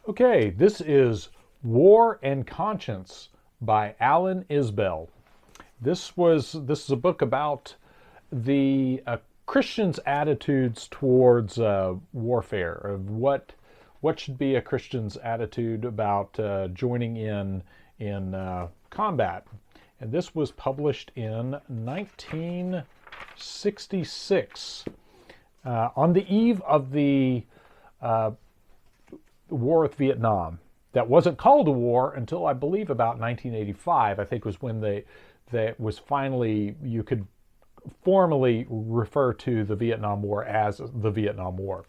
Okay, this is War and Conscience by Alan Isbell. This is a book about the Christians' attitudes towards warfare, of what should be a Christian's attitude about joining in combat. And this was published in 1966, on the eve of the war with Vietnam. That wasn't called a war until I believe about 1985. I think was when that was finally, you could formally refer to the Vietnam War as the Vietnam War.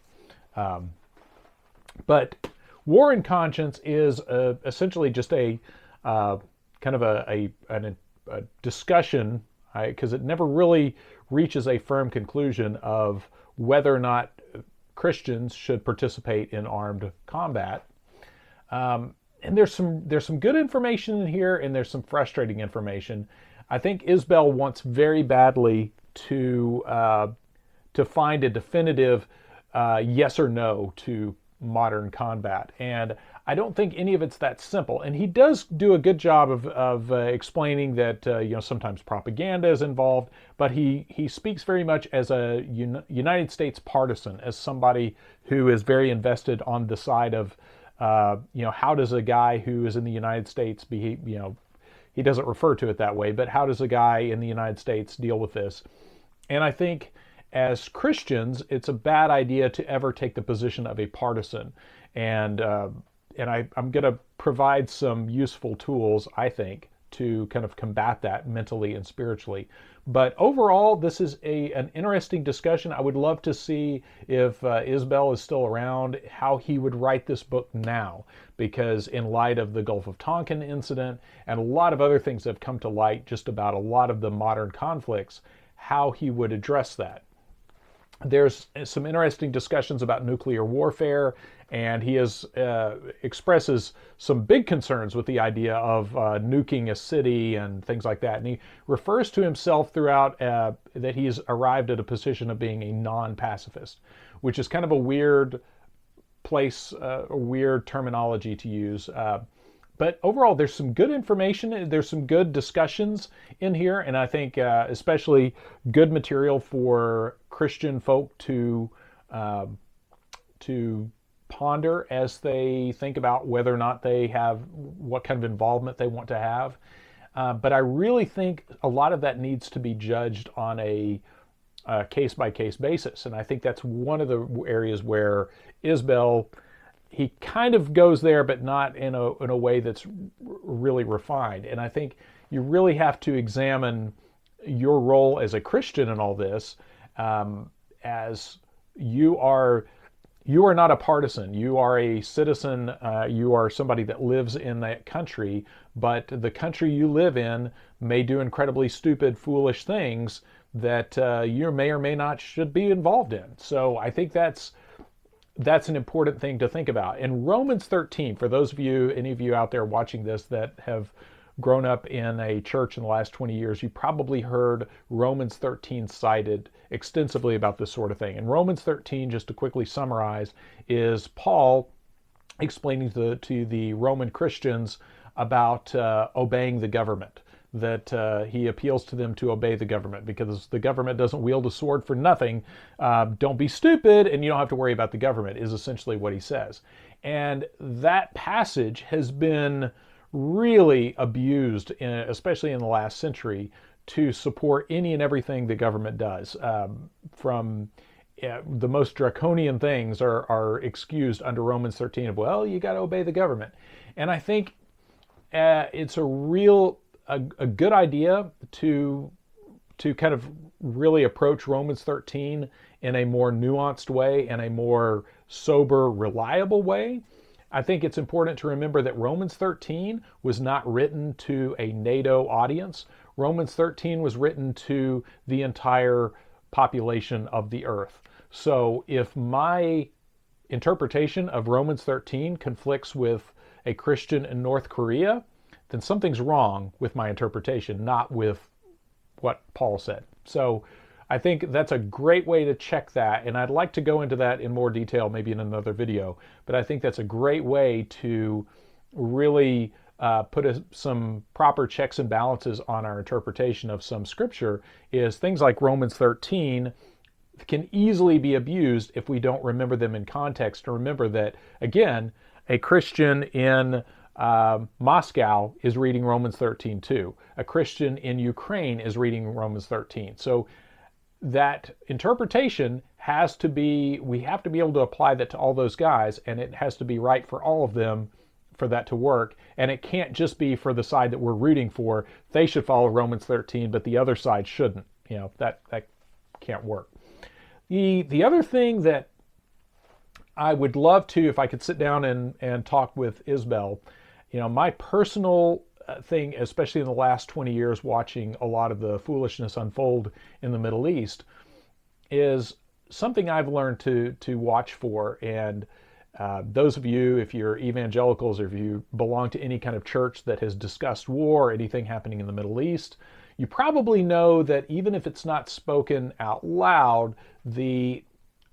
But War and Conscience is essentially just a kind of a discussion, because it never really reaches a firm conclusion of whether or not Christians should participate in armed combat. And there's some good information in here, and there's some frustrating information. I think Isbell wants very badly to find a definitive yes or no to modern combat, and I don't think any of it's that simple. And he does do a good job of explaining that sometimes propaganda is involved, but he speaks very much as a United States partisan, as somebody who is very invested on the side of how does a guy who is in the United States behave. He doesn't refer to it that way, but how does a guy in the United States deal with this? And I think as Christians, it's a bad idea to ever take the position of a partisan. And I'm going to provide some useful tools, I think, to kind of combat that mentally and spiritually. But overall, this is an interesting discussion. I would love to see if Isbell is still around, how he would write this book now, because in light of the Gulf of Tonkin incident and a lot of other things that have come to light just about a lot of the modern conflicts, how he would address that. There's some interesting discussions about nuclear warfare, and he expresses some big concerns with the idea of nuking a city and things like that. And he refers to himself throughout that he's arrived at a position of being a non-pacifist, which is kind of a weird place, a weird terminology to use. But overall, there's some good information. There's some good discussions in here, and I think especially good material for Christian folk to ponder as they think about whether or not they have, what kind of involvement they want to have. But I really think a lot of that needs to be judged on a case-by-case basis, and I think that's one of the areas where Isbell, he kind of goes there, but not in a way that's really refined. And I think you really have to examine your role as a Christian in all this, as you are not a partisan. You are a citizen. You are somebody that lives in that country, but the country you live in may do incredibly stupid, foolish things that you may or may not should be involved in. So I think that's an important thing to think about. In Romans 13, for those of you, any of you out there watching this that have grown up in a church in the last 20 years, you probably heard Romans 13 cited extensively about this sort of thing. And Romans 13, just to quickly summarize, is Paul explaining to the Roman Christians about obeying the government. That he appeals to them to obey the government, because the government doesn't wield a sword for nothing. Don't be stupid, and you don't have to worry about the government, is essentially what he says. And that passage has been really abused, especially in the last century, to support any and everything the government does. From the most draconian things are excused under Romans 13 of, well, you got to obey the government. And I think it's a good idea to kind of really approach Romans 13 in a more nuanced way and a more sober, reliable way. I think it's important to remember that Romans 13 was not written to a NATO audience. Romans 13 was written to the entire population of the earth. So if my interpretation of Romans 13 conflicts with a Christian in North Korea, then something's wrong with my interpretation, not with what Paul said. So I think that's a great way to check that, and I'd like to go into that in more detail maybe in another video, but I think that's a great way to really put some proper checks and balances on our interpretation of some scripture. Is things like Romans 13 can easily be abused if we don't remember them in context. And remember that, again, a Christian in Moscow is reading Romans 13 too. A Christian in Ukraine is reading Romans 13. So that interpretation has to be, we have to be able to apply that to all those guys, and it has to be right for all of them for that to work. And it can't just be for the side that we're rooting for. They should follow Romans 13, but the other side shouldn't. That can't work. The other thing that I would love to, if I could sit down and talk with Isbell, my personal thing, especially in the last 20 years, watching a lot of the foolishness unfold in the Middle East, is something I've learned to watch for. And those of you, if you're evangelicals or if you belong to any kind of church that has discussed war or anything happening in the Middle East, you probably know that even if it's not spoken out loud, the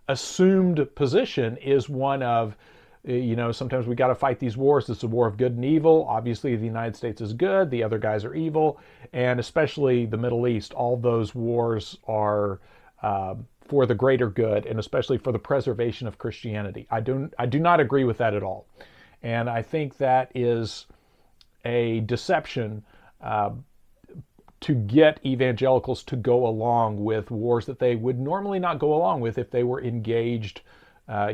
assumed position is one of, sometimes we got to fight these wars. It's a war of good and evil. Obviously, the United States is good. The other guys are evil. And especially the Middle East, all those wars are for the greater good, and especially for the preservation of Christianity. I do not agree with that at all. And I think that is a deception to get evangelicals to go along with wars that they would normally not go along with if they were engaged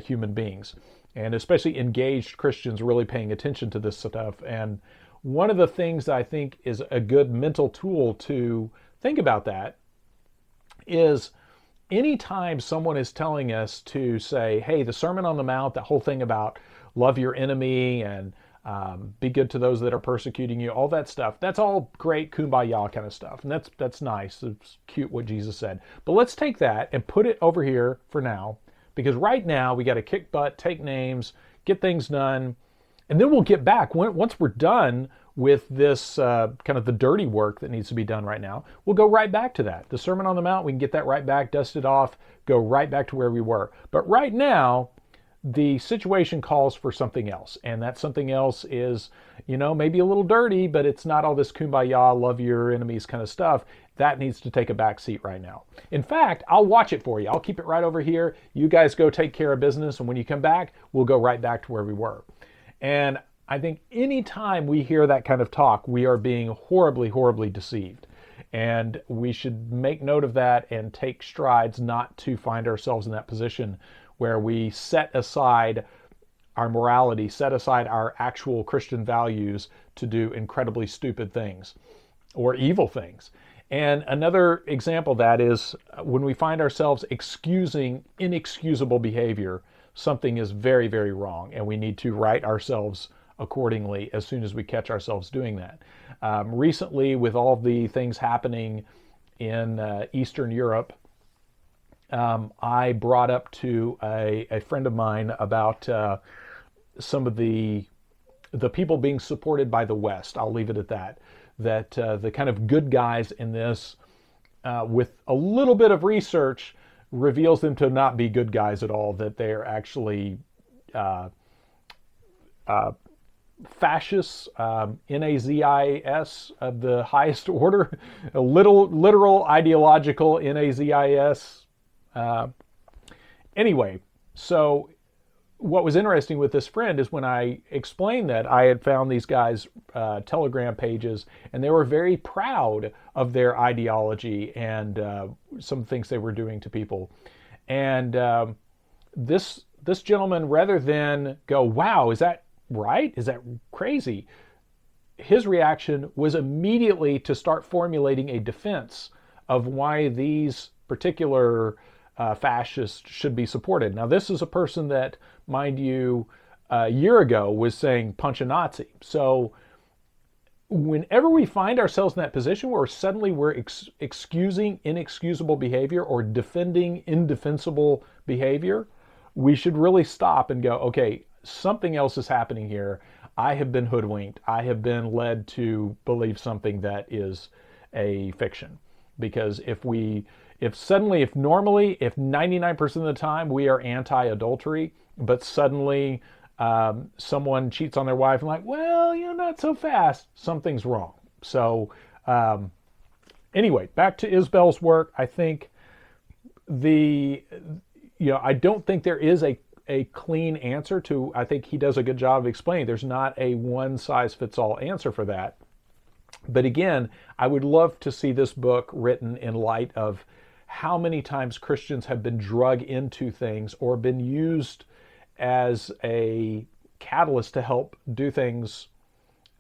human beings, and especially engaged Christians really paying attention to this stuff. And one of the things that I think is a good mental tool to think about that is anytime someone is telling us to say, hey, the Sermon on the Mount, that whole thing about love your enemy and be good to those that are persecuting you, all that stuff, that's all great kumbaya kind of stuff. And that's nice. It's cute what Jesus said. But let's take that and put it over here for now, because right now we got to kick butt, take names, get things done, and then we'll get back. Once we're done with this kind of the dirty work that needs to be done right now, we'll go right back to that. The Sermon on the Mount, we can get that right back, dust it off, go right back to where we were. But right now, the situation calls for something else. And that something else is, maybe a little dirty, but it's not all this kumbaya, love your enemies kind of stuff. That needs to take a back seat right now. In fact, I'll watch it for you. I'll keep it right over here. You guys go take care of business. And when you come back, we'll go right back to where we were. And I think anytime we hear that kind of talk, we are being horribly, horribly deceived. And we should make note of that and take strides not to find ourselves in that position where we set aside our morality, set aside our actual Christian values to do incredibly stupid things or evil things. And another example of that is when we find ourselves excusing inexcusable behavior, something is very, very wrong, and we need to right ourselves accordingly as soon as we catch ourselves doing that. Recently, with all the things happening in Eastern Europe, I brought up to a friend of mine about some of the people being supported by the West. I'll leave it at that. That the kind of good guys in this, with a little bit of research, reveals them to not be good guys at all. That they're actually fascists, Nazis of the highest order, a literal ideological Nazis. Anyway, so what was interesting with this friend is when I explained that I had found these guys' Telegram pages, and they were very proud of their ideology and some things they were doing to people. And this gentleman, rather than go, wow, is that right? Is that crazy? His reaction was immediately to start formulating a defense of why these particular fascists should be supported. Now, this is a person that, mind you, a year ago was saying punch a Nazi. So whenever we find ourselves in that position where suddenly we're excusing inexcusable behavior or defending indefensible behavior, we should really stop and go, okay, something else is happening here. I have been hoodwinked. I have been led to believe something that is a fiction. Because if if normally, if 99% of the time we are anti-adultery, but suddenly someone cheats on their wife and like, well, not so fast, something's wrong. So anyway, back to Isbell's work. I think I don't think there is a clean answer to. I think he does a good job of explaining there's not a one size fits all answer for that. But again, I would love to see this book written in light of how many times Christians have been drug into things or been used as a catalyst to help do things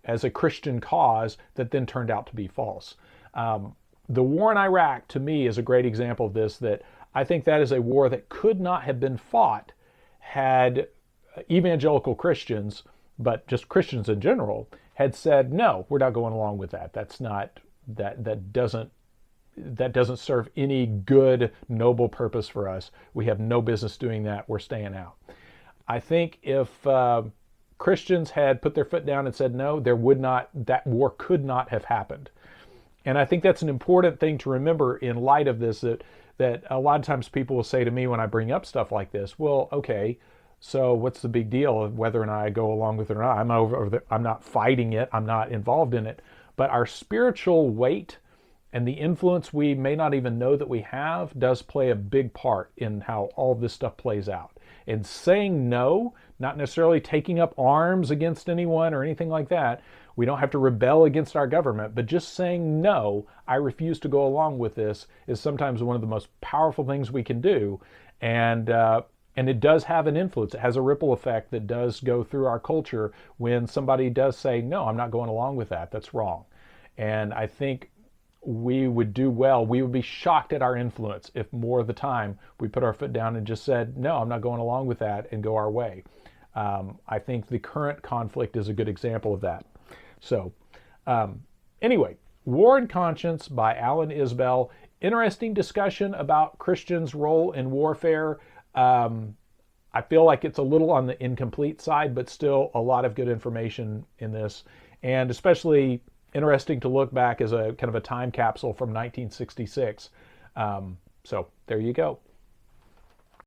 as a Christian cause that then turned out to be false. The war in Iraq, to me, is a great example of this, that I think that is a war that could not have been fought had evangelical Christians, but just Christians in general, had said, no, we're not going along with that. That doesn't serve any good, noble purpose for us. We have no business doing that. We're staying out. I think if Christians had put their foot down and said no, that war could not have happened. And I think that's an important thing to remember in light of this, that a lot of times people will say to me when I bring up stuff like this, well, okay, so what's the big deal of whether or not I go along with it or not? I'm not fighting it. I'm not involved in it. But our spiritual weight and the influence we may not even know that we have does play a big part in how all this stuff plays out. And saying no, not necessarily taking up arms against anyone or anything like that. We don't have to rebel against our government, but just saying no, I refuse to go along with this, is sometimes one of the most powerful things we can do. And it does have an influence. It has a ripple effect that does go through our culture when somebody does say, no, I'm not going along with that. That's wrong. And I think we would do well. We would be shocked at our influence if more of the time we put our foot down and just said, no, I'm not going along with that, and go our way. I think the current conflict is a good example of that. So anyway, War and Conscience by Alan Isbell. Interesting discussion about Christians' role in warfare. I feel like it's a little on the incomplete side, but still a lot of good information in this, and especially interesting to look back as a kind of a time capsule from 1966. So there you go.